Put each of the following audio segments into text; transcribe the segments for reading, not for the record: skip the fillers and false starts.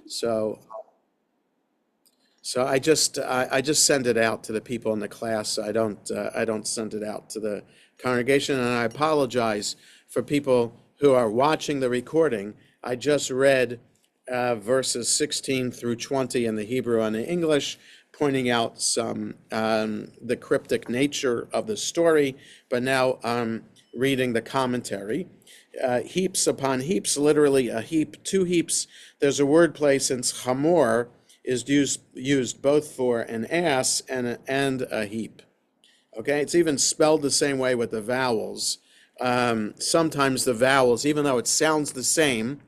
So I just send it out to the people in the class. I don't send it out to the congregation, and I apologize for people who are watching the recording. I just read verses 16 through 20 in the Hebrew and the English, pointing out some the cryptic nature of the story, but now I'm reading the commentary. Heaps upon heaps, literally a heap, two heaps. There's a wordplay since chamor is used both for an ass and a heap. Okay, it's even spelled the same way with the vowels. Sometimes the vowels, even though it sounds the same,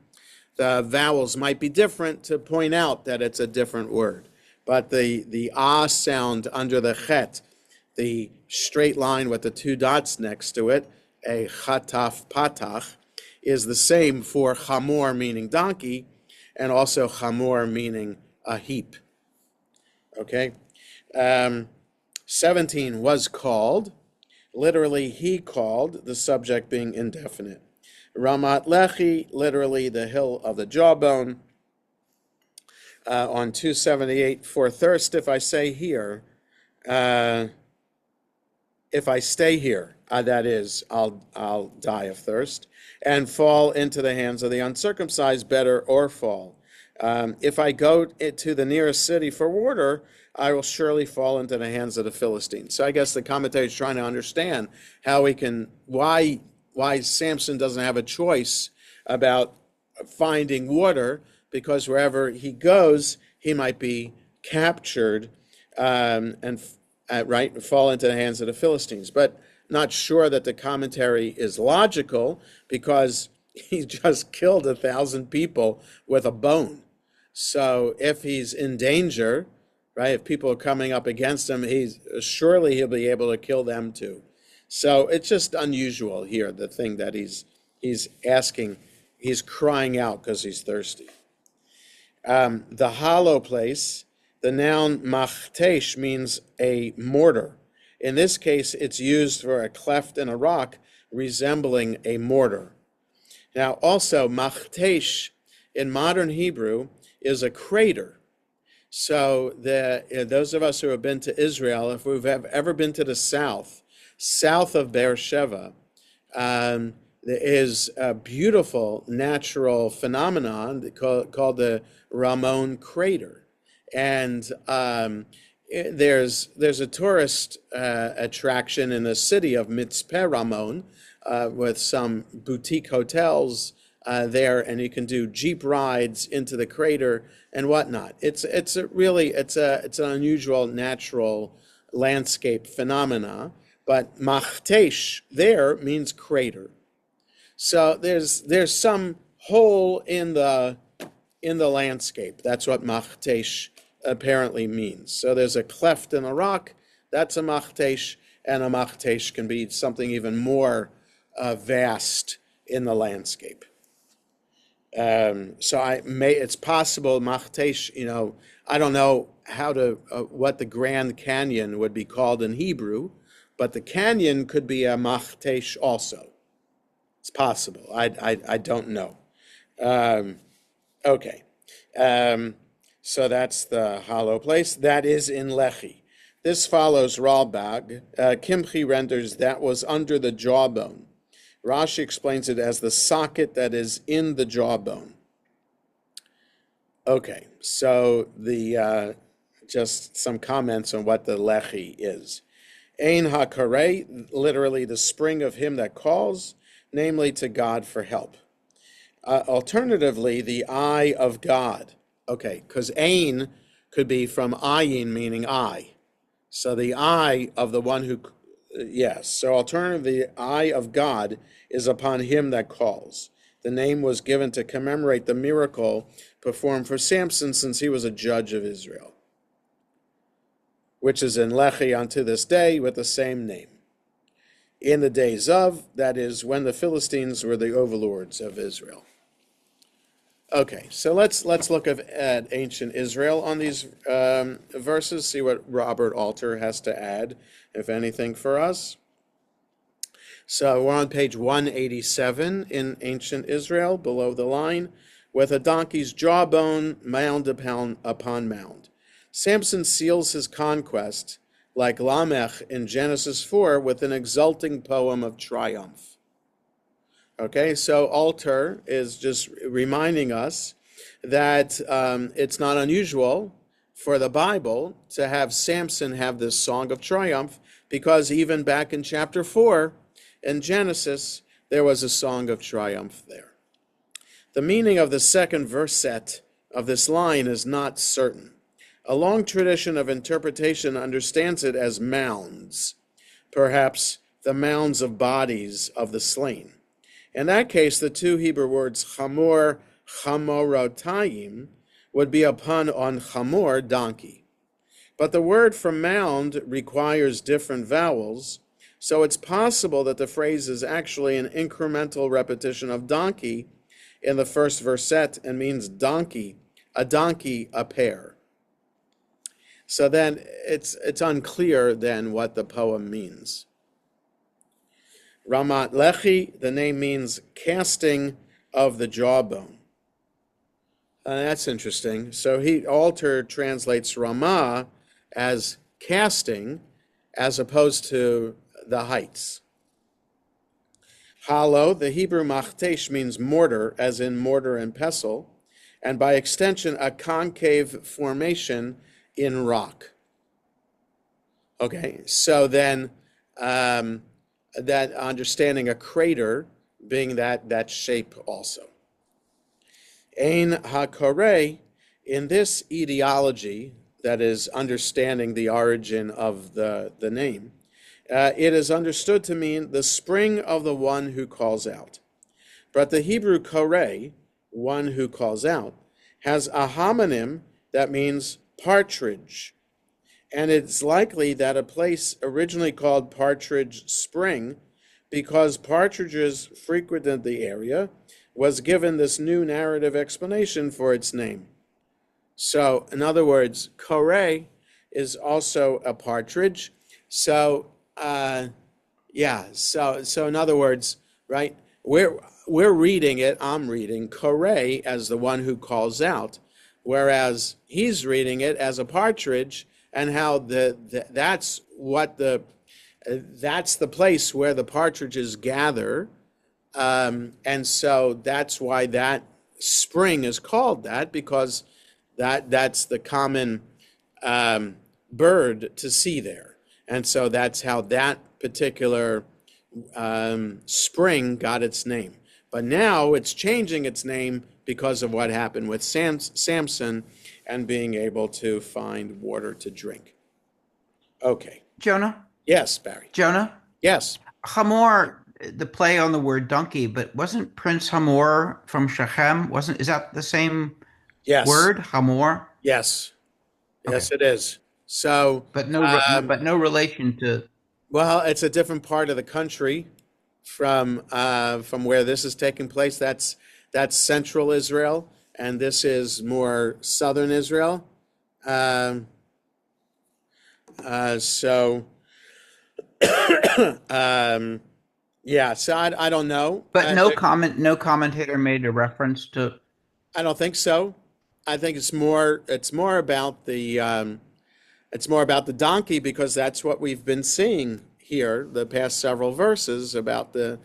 the vowels might be different to point out that it's a different word. But the ah sound under the chet, the straight line with the two dots next to it, a chataf patach, is the same for chamor, meaning donkey, and also chamor, meaning a heap. Okay? 17 was called, literally he called, the subject being indefinite. Ramat Lehi, literally the hill of the jawbone. On 278, for thirst, if I say here, if I stay here, that is, I'll die of thirst, and fall into the hands of the uncircumcised, better or fall. If I go to the nearest city for water, I will surely fall into the hands of the Philistines. So I guess the commentator is trying to understand how why Samson doesn't have a choice about finding water, because wherever he goes, he might be captured and right, fall into the hands of the Philistines. But not sure that the commentary is logical, because he just killed 1,000 people with a bone. So if he's in danger, right, if people are coming up against him, he'll be able to kill them too. So it's just unusual here, the thing that he's asking, he's crying out because he's thirsty. The hollow place, the noun machtesh means a mortar. In this case, it's used for a cleft in a rock resembling a mortar. Now, also, machtesh in modern Hebrew is a crater. So those of us who have been to Israel, if we've ever been to the south of Beersheba, there is a beautiful natural phenomenon called the Ramon crater. And there's a tourist attraction in the city of Mitzpeh Ramon with some boutique hotels there, and you can do jeep rides into the crater and whatnot. It's an unusual natural landscape phenomena, but machtesh there means crater. So there's some hole in the landscape. That's what machtesh apparently means. So there's a cleft in a rock. That's a machtesh, and a machtesh can be something even more vast in the landscape. It's possible machtesh. I don't know what the Grand Canyon would be called in Hebrew, but the canyon could be a machtesh also. It's possible. I don't know. Okay. So that's the hollow place. That is in Lehi. This follows Ralbag. Kimchi renders that was under the jawbone. Rashi explains it as the socket that is in the jawbone. Okay, so just some comments on what the Lehi is. Ein HaKareh, literally the spring of him that calls, namely to God for help. Alternatively, the eye of God. Okay, because Ein could be from ayin, meaning eye. So the eye of the one who, yes. So alternatively, the eye of God is upon him that calls. The name was given to commemorate the miracle performed for Samson, since he was a judge of Israel, which is in Lehi unto this day with the same name. In the days of, that is, when the Philistines were the overlords of Israel. Okay, so let's look at ancient Israel on these verses, see what Robert Alter has to add, if anything, for us. So we're on page 187 in ancient Israel, below the line, with a donkey's jawbone, mound upon mound. Samson seals his conquest, like Lamech in Genesis 4, with an exulting poem of triumph. Okay, so Alter is just reminding us that it's not unusual for the Bible to have Samson have this song of triumph, because even back in chapter 4 in Genesis, there was a song of triumph there. The meaning of the second verset of this line is not certain. A long tradition of interpretation understands it as mounds, perhaps the mounds of bodies of the slain. In that case, the two Hebrew words chamor, chamorotayim, would be a pun on chamor, donkey. But the word for mound requires different vowels, so it's possible that the phrase is actually an incremental repetition of donkey in the first verset and means donkey, a pair. So then it's unclear then what the poem means. Ramat Lehi, the name means casting of the jawbone. That's interesting. So Alter translates Ramah as casting as opposed to the heights. Halo, the Hebrew machtesh, means mortar, as in mortar and pestle, and by extension, a concave formation in rock. Okay, so then that understanding a crater being that shape also. Ein HaKoreh, in this etiology, that is understanding the origin of the name, it is understood to mean the spring of the one who calls out. But the Hebrew koreh, one who calls out, has a homonym that means partridge. And it's likely that a place originally called Partridge Spring, because partridges frequented the area, was given this new narrative explanation for its name. So, in other words, koreh is also a partridge. So, so in other words, right, we're reading it, I'm reading koreh as the one who calls out, whereas he's reading it as a partridge, and how that's the place where the partridges gather, and so that's why that spring is called that, because that's the common bird to see there, and so that's how that particular spring got its name. But now it's changing its name because of what happened with Samson and being able to find water to drink. Okay. Jonah? Yes, Barry. Jonah? Yes. Hamor, the play on the word donkey, but wasn't Prince Hamor from Shechem? Is that the same word, Hamor? Yes. Yes, Okay. it is. So, but no relation to. Well, it's a different part of the country from where this is taking place. That's central Israel, and this is more southern Israel. So, yeah. So I don't know. But no commentator made a reference to. I don't think so. I think it's more about the donkey, because that's what we've been seeing here the past several verses about the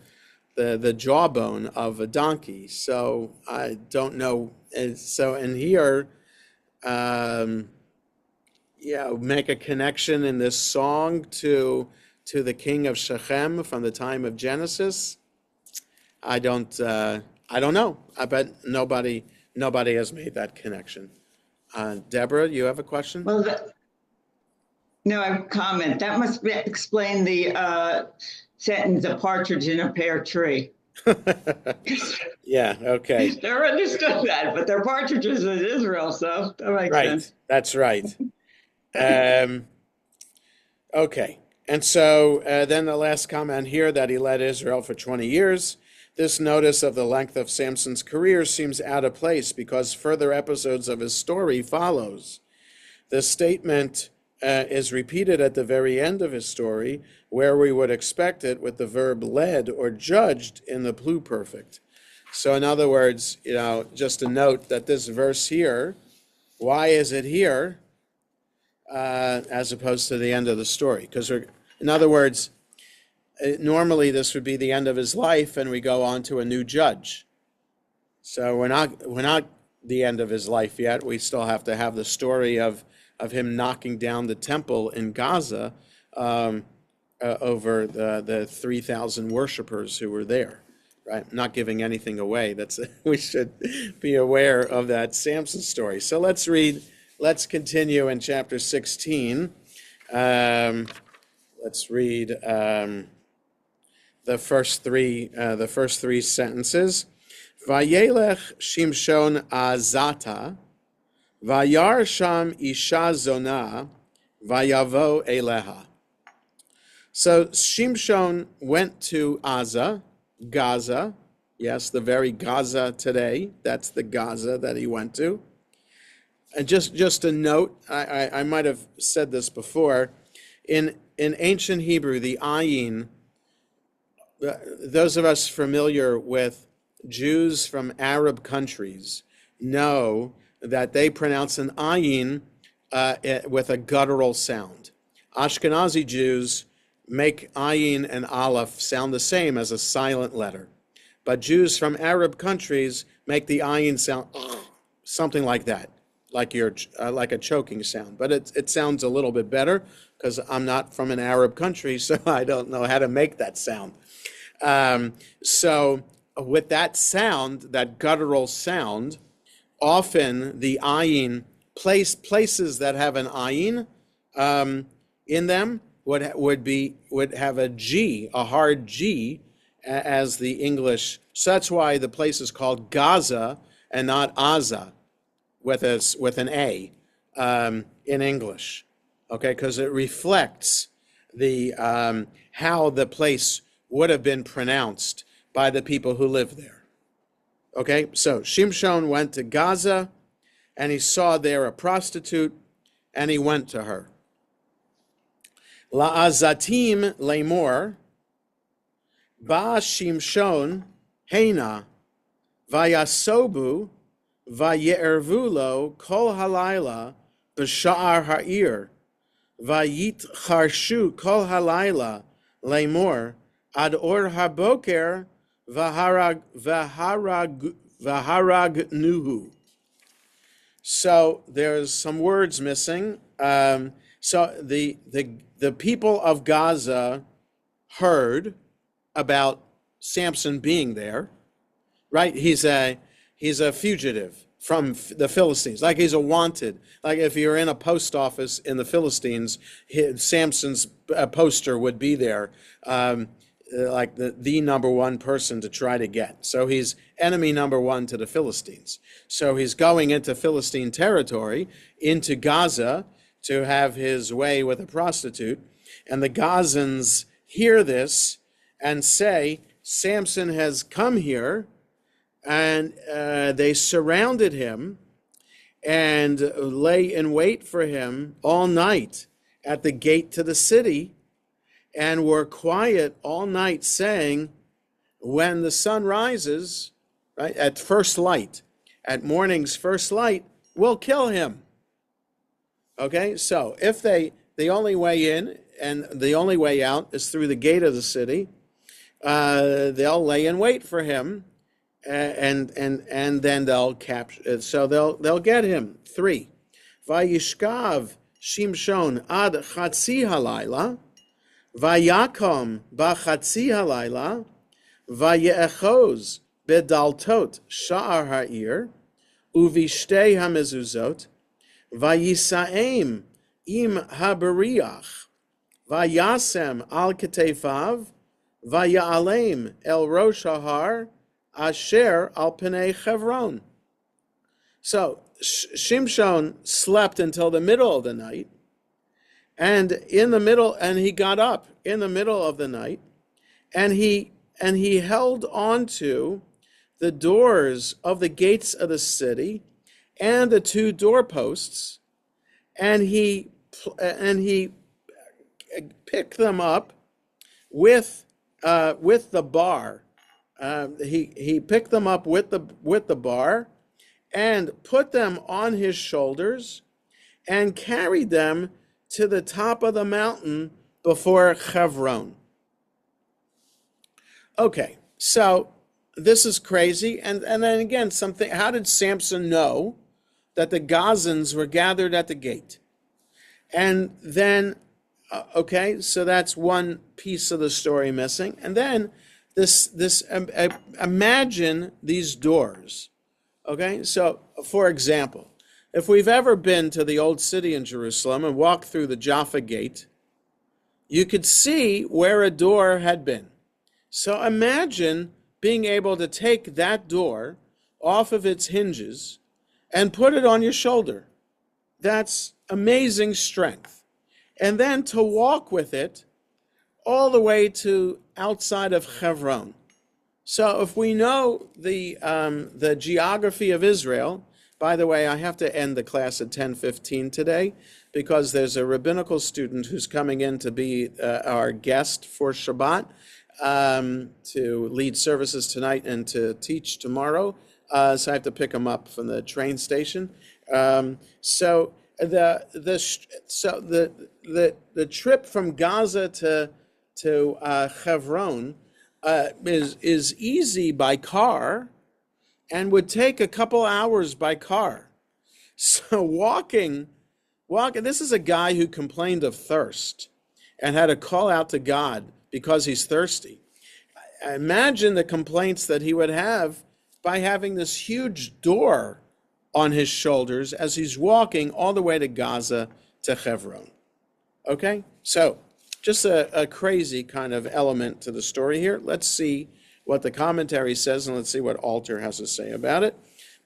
jawbone of a donkey. So I don't know. And so in here, make a connection in this song to the king of Shechem from the time of Genesis. I don't know. I bet nobody has made that connection. Deborah, you have a question? Well, no, I have a comment. That must explain the sentence, a partridge in a pear tree. Yeah, okay. Never understood that, but they're partridges in Israel, so that makes sense. That's right. Okay. And so then the last comment here, that he led Israel for 20 years. This notice of the length of Samson's career seems out of place because further episodes of his story follows. The statement is repeated at the very end of his story, where we would expect it, with the verb led or judged in the pluperfect. So in other words, just to note that this verse here, why is it here as opposed to the end of the story? Because in other words, normally this would be the end of his life and we go on to a new judge. So we're not the end of his life yet. We still have to have the story of him knocking down the temple in Gaza over the 3,000 worshipers who were there. Right, not giving anything away. We should be aware of that Samson story. So let's continue in chapter 16. Let's read the first three sentences. Vayelech Shimshon azata, vayar sham isha zona, vayavo eleha. So Shimshon went to Gaza, yes, the very Gaza today. That's the Gaza that he went to. And just a note, I might have said this before. In ancient Hebrew, the ayin, those of us familiar with Jews from Arab countries know that they pronounce an ayin with a guttural sound. Ashkenazi Jews make ayin and aleph sound the same as a silent letter. But Jews from Arab countries make the ayin sound something like that, like a choking sound. But it sounds a little bit better because I'm not from an Arab country, so I don't know how to make that sound. So with that sound, that guttural sound, often the ayin, places that have an ayin in them, would have a G, a hard G, as the English. So that's why the place is called Gaza and not Aza, with an A in English. Okay, because it reflects the how the place would have been pronounced by the people who live there. Okay, so Shimshon went to Gaza, and he saw there a prostitute, and he went to her. La'azatim lemor, ba Shimshon heina, vayasobu, vaye'ervulo kol halayla b'sha'ar ha'ir, vayitcharshu kol halayla lemor, ad or haboker vaharagnuhu. So there's some words missing. So the people of Gaza heard about Samson being there, right? He's a fugitive from the Philistines, like he's a wanted. Like if you're in a post office in the Philistines, Samson's poster would be there, like the number one person to try to get. So he's enemy number one to the Philistines. So he's going into Philistine territory, into Gaza, to have his way with a prostitute. And the Gazans hear this and say, Samson has come here, and they surrounded him and lay in wait for him all night at the gate to the city, and were quiet all night, saying, when the sun rises, right, at first light, at morning's first light, we'll kill him. Okay, so if the only way in and the only way out is through the gate of the city, they'll lay in wait for him, and then they'll capture. So they'll get him. 3, Vayishkav Shimshon ad chatzi halayla, Vayakom b'chatzi halayla, Vaye'echoz bedaltot sha'ar ha'ir, uvishtei hamezuzot, Vayisaem im habariach, Vayasem al ketefav, Vaya'alem el rosh hahar, asher al penei Chevron. So Shimshon slept until the middle of the night, and he got up in the middle of the night, and he held on to the doors of the gates of the city and the 2 doorposts, and he picked them up with the bar He picked them up with the bar and put them on his shoulders and carried them to the top of the mountain before Hebron. Okay, so this is crazy. And then again, how did Samson know that the Gazans were gathered at the gate? And then, okay, so that's one piece of the story missing. And then imagine these doors. Okay, so for example, if we've ever been to the old city in Jerusalem and walked through the Jaffa Gate, you could see where a door had been. So imagine being able to take that door off of its hinges and put it on your shoulder. That's amazing strength. And then to walk with it all the way to outside of Hebron. So if we know the geography of Israel, by the way, I have to end the class at 10:15 today because there's a rabbinical student who's coming in to be our guest for Shabbat, to lead services tonight and to teach tomorrow. So I have to pick him up from the train station. So the trip from Gaza to Hebron is easy by car and would take a couple hours by car. So walking, this is a guy who complained of thirst and had to call out to God because he's thirsty. Imagine the complaints that he would have by having this huge door on his shoulders as he's walking all the way to Gaza to Hebron. Okay, so just a crazy kind of element to the story here. Let's see what the commentary says, and let's see what Alter has to say about it.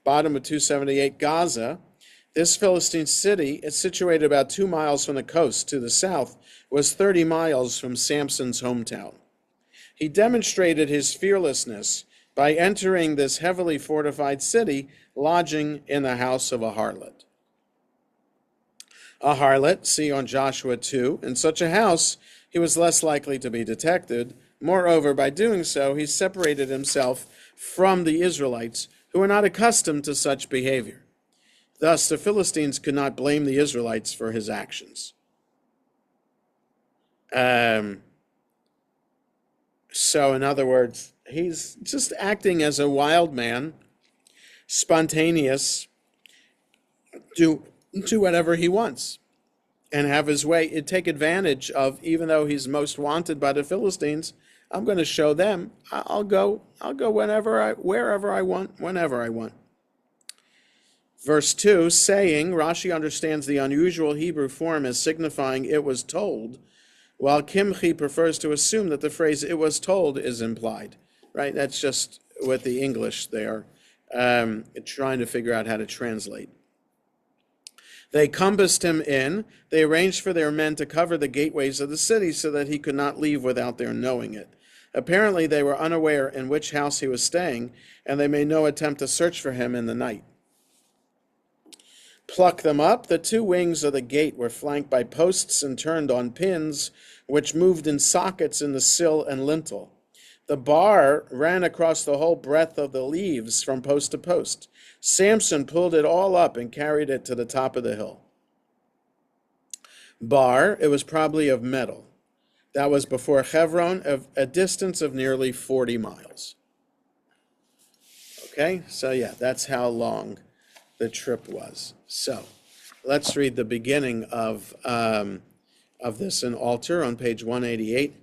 Bottom of 278, Gaza. This Philistine city is situated about 2 miles from the coast. To the south was 30 miles from Samson's hometown. He demonstrated his fearlessness by entering this heavily fortified city, lodging in the house of a harlot. A harlot, see on Joshua 2, in such a house he was less likely to be detected. Moreover, by doing so, he separated himself from the Israelites, who were not accustomed to such behavior. Thus, the Philistines could not blame the Israelites for his actions. So, in other words, he's just acting as a wild man, spontaneous, do whatever he wants and have his way, and take advantage of, even though he's most wanted by the Philistines, I'm going to show them. I'll go wherever I want, whenever I want. Verse 2, saying, Rashi understands the unusual Hebrew form as signifying it was told, while Kimchi prefers to assume that the phrase it was told is implied. Right? That's just with the English there, trying to figure out how to translate. They compassed him in. They arranged for their men to cover the gateways of the city so that he could not leave without their knowing it. Apparently, they were unaware in which house he was staying, and they made no attempt to search for him in the night. Pluck them up. The two wings of the gate were flanked by posts and turned on pins, which moved in sockets in the sill and lintel. The bar ran across the whole breadth of the leaves from post to post. Samson pulled it all up and carried it to the top of the hill. Bar, it was probably of metal. That was before Hebron, of a distance of nearly 40 miles. Okay, so yeah, that's how long the trip was. So let's read the beginning of this in Alter on page 188.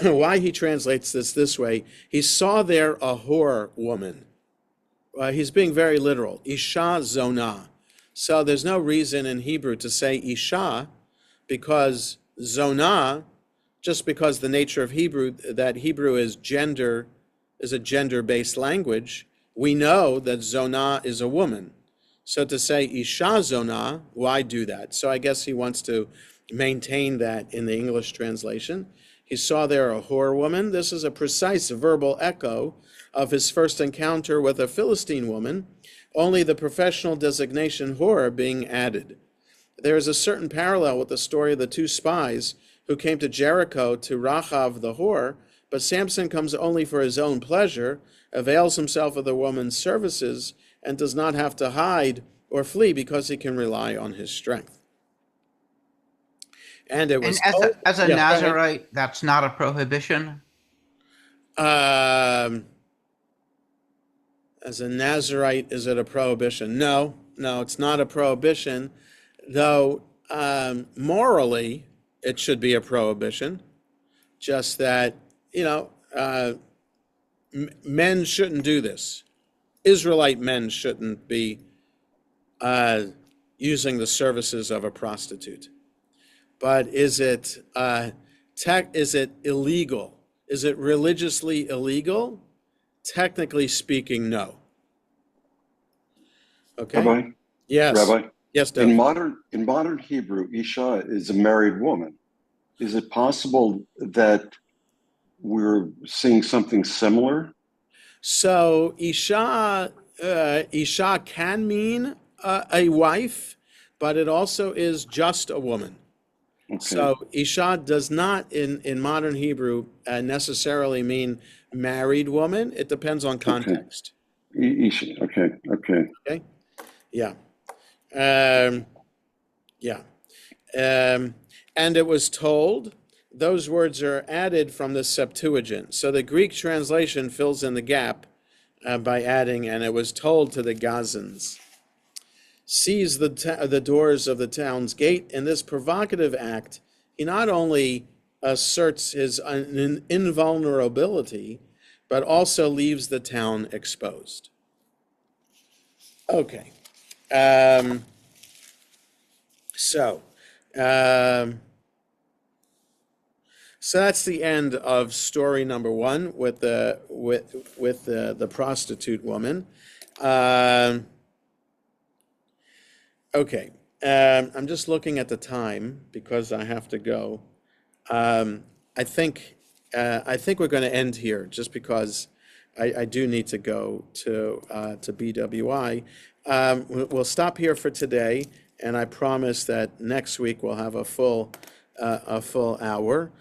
Why he translates this way, he saw there a whore woman. He's being very literal. Isha zonah. So there's no reason in Hebrew to say Isha, because zonah, just because the nature of Hebrew, that Hebrew is a gender-based language, we know that zonah is a woman. So to say Isha zonah, why do that? So I guess he wants to maintain that in the English translation. He saw there a whore woman. This is a precise verbal echo of his first encounter with a Philistine woman, only the professional designation whore being added. There is a certain parallel with the story of the two spies who came to Jericho to Rachav the whore, But Samson comes only for his own pleasure, avails himself of the woman's services, and does not have to hide or flee because he can rely on his strength. And it was as a Nazirite, that's not a prohibition? As a Nazirite, is it a prohibition? No, it's not a prohibition, though morally it should be a prohibition. Just that, men shouldn't do this. Israelite men shouldn't be using the services of a prostitute. But is it illegal? Is it religiously illegal? Technically speaking, no. Okay. Rabbi? Yes. Rabbi? Yes, Dov. In modern Hebrew, Isha is a married woman. Is it possible that we're seeing something similar? So Isha can mean a wife, but it also is just a woman. Okay. So Isha does not in modern Hebrew necessarily mean married woman. It depends on context. Okay. Isha. Okay. Yeah. And it was told, those words are added from the Septuagint. So the Greek translation fills in the gap by adding, and it was told to the Gazans. Seize the doors of the town's gate. In this provocative act, he not only asserts his invulnerability, but also leaves the town exposed. Okay. So that's the end of story number one with the prostitute woman. Okay, I'm just looking at the time because I have to go. I think we're going to end here just because I do need to go to BWI. We'll stop here for today, and I promise that next week we'll have a full hour.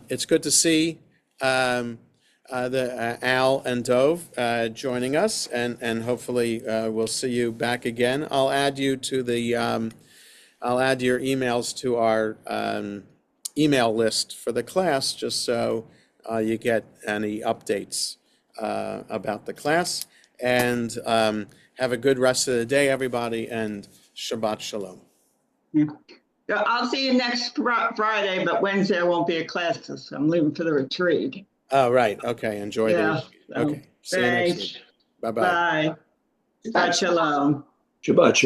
It's good to see Al and Dov joining us, and hopefully we'll see you back again. I'll add you to I'll add your emails to our email list for the class, just so you get any updates about the class. And have a good rest of the day, everybody, and Shabbat Shalom. I'll see you next Friday, but Wednesday I won't be at class because I'm leaving for the retreat. Oh, right. Okay. Enjoy the retreat. Okay. See you next week. Bye-bye. Bye. Shabbat Shalom. Shabbat Shalom.